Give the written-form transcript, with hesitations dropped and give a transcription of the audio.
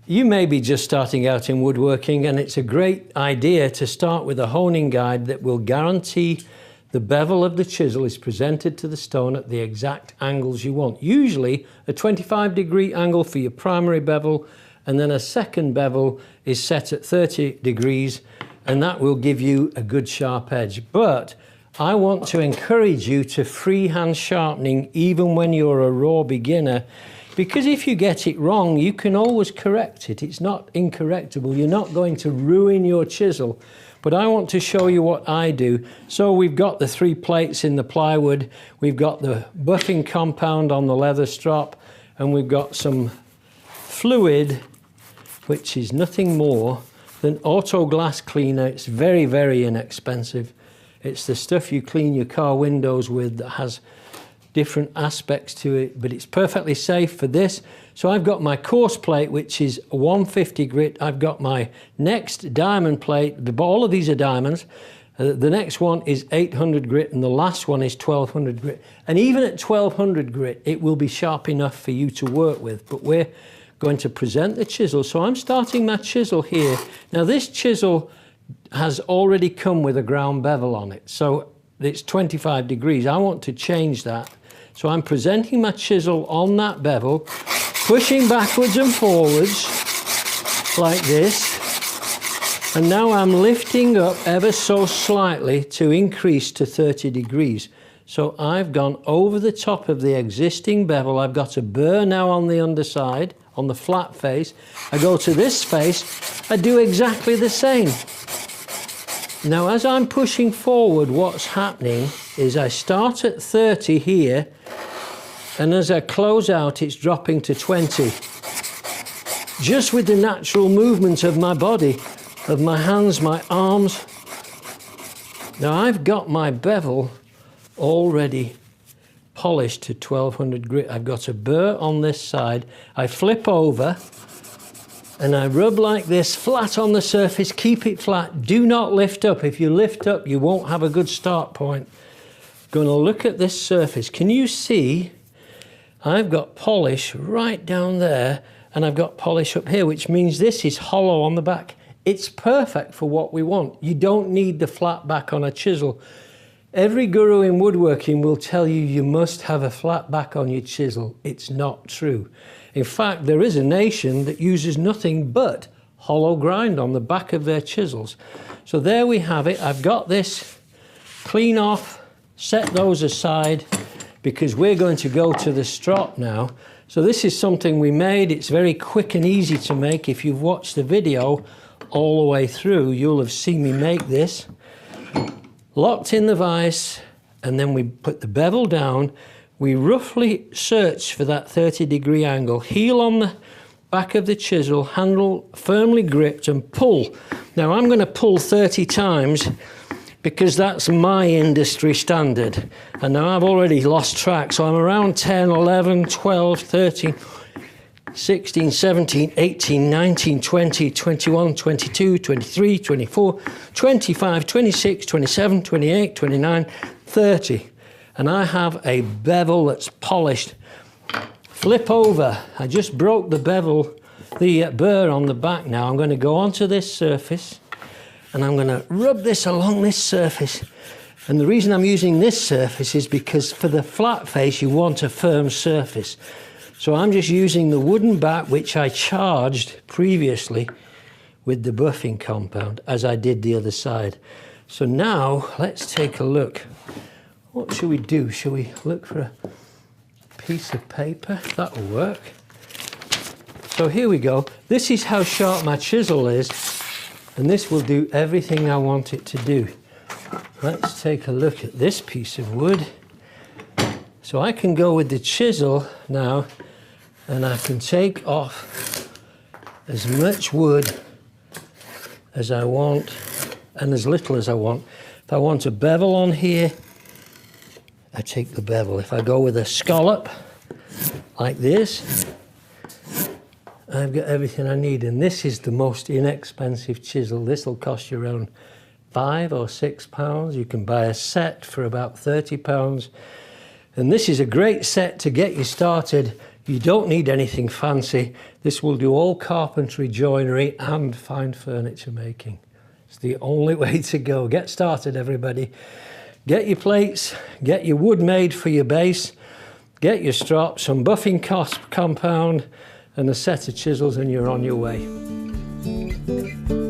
You may be just starting out in woodworking, and it's a great idea to start with a honing guide that will guarantee the bevel of the chisel is presented to the stone at the exact angles you want. Usually a 25-degree angle for your primary bevel, and then a second bevel is set at 30 degrees, and that will give you a good sharp edge. But I want to encourage you to freehand sharpening even when you're a raw beginner, because if you get it wrong, you can always correct it. It's not incorrectable. You're not going to ruin your chisel. But I want to show you what I do. So we've got the 3 plates in the plywood. We've got the buffing compound on the leather strop, and we've got some fluid, which is nothing more than auto glass cleaner. It's very, very inexpensive. It's the stuff you clean your car windows with that has different aspects to it, but it's perfectly safe for this. So I've got my coarse plate, which is 150 grit. I've got my next diamond plate. All of these are diamonds. The next one is 800 grit, and the last one is 1200 grit. And even at 1200 grit, it will be sharp enough for you to work with, but we're going to present the chisel. So I'm starting my chisel here. Now this chisel has already come with a ground bevel on it, so it's 25 degrees. I want to change that. So I'm presenting my chisel on that bevel, pushing backwards and forwards like this. And now I'm lifting up ever so slightly to increase to 30 degrees. So I've gone over the top of the existing bevel. I've got a burr now on the underside, on the flat face. I go to this face, I do exactly the same. Now, as I'm pushing forward, what's happening is I start at 30 here, and as I close out, it's dropping to 20. Just with the natural movement of my body, of my hands, my arms. Now, I've got my bevel already polished to 1200 grit. I've got a burr on this side. I flip over, and I rub like this, flat on the surface, keep it flat. Do not lift up. If you lift up, you won't have a good start point. Going to look at this surface. Can you see? I've got polish right down there, and I've got polish up here, which means this is hollow on the back. It's perfect for what we want. You don't need the flat back on a chisel. Every guru in woodworking will tell you you must have a flat back on your chisel. It's not true. In fact, there is a nation that uses nothing but hollow grind on the back of their chisels. So there we have it. I've got this clean off, set those aside, because we're going to go to the strop now. So this is something we made. It's very quick and easy to make. If you've watched the video all the way through, you'll have seen me make this. Locked in the vise, and then we put the bevel down. We roughly search for that 30-degree angle, heel on the back of the chisel, handle firmly gripped, and pull. Now I'm going to pull 30 times because that's my industry standard. And now I've already lost track, so I'm around 10, 11, 12, 13, 16, 17, 18, 19, 20, 21, 22, 23, 24, 25, 26, 27, 28, 29, 30. And I have a bevel that's polished. Flip over. I just broke the bevel, the burr on the back now. I'm going to go onto this surface, and I'm going to rub this along this surface. And the reason I'm using this surface is because for the flat face, you want a firm surface. So I'm just using the wooden back, which I charged previously with the buffing compound, as I did the other side. So now let's take a look. What should we do? Shall we look for a piece of paper? That'll work. So here we go. This is how sharp my chisel is, and this will do everything I want it to do. Let's take a look at this piece of wood. So I can go with the chisel now, and I can take off as much wood as I want and as little as I want. If I want a bevel on here, I take the bevel. If I go with a scallop like this, I've got everything I need. And this is the most inexpensive chisel. This will cost you around £5 or £6. You can buy a set for about £30. And this is a great set to get you started. You don't need anything fancy. This will do all carpentry, joinery and fine furniture making. It's the only way to go. Get started, everybody. Get your plates, get your wood made for your base, get your strop, some buffing compound and a set of chisels, and you're on your way.